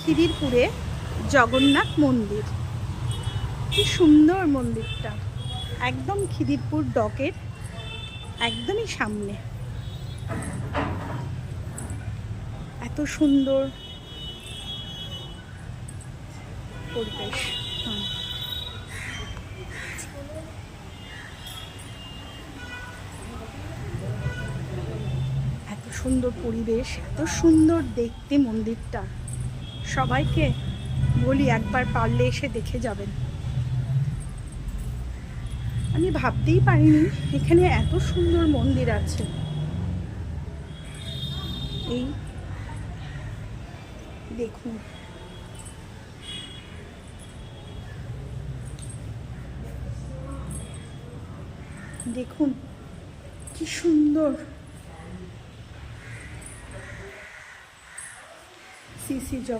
খিদিরপুরে জগন্নাথ মন্দির। কি সুন্দর মন্দিরটা, একদম খিদিরপুর ডকের একদমই সামনে। এত সুন্দর পরিবেশ। এত সুন্দর পরিবেশ, এত সুন্দর দেখতে মন্দিরটা। সবাইকে বলি একবার পারলে এসে দেখে যাবেন। আমি ভাবতেই পারিনি এখানে এত সুন্দর মন্দির আছে। এই দেখুন, দেখুন কি সুন্দর। শ্রী শ্রী জগন্নাথ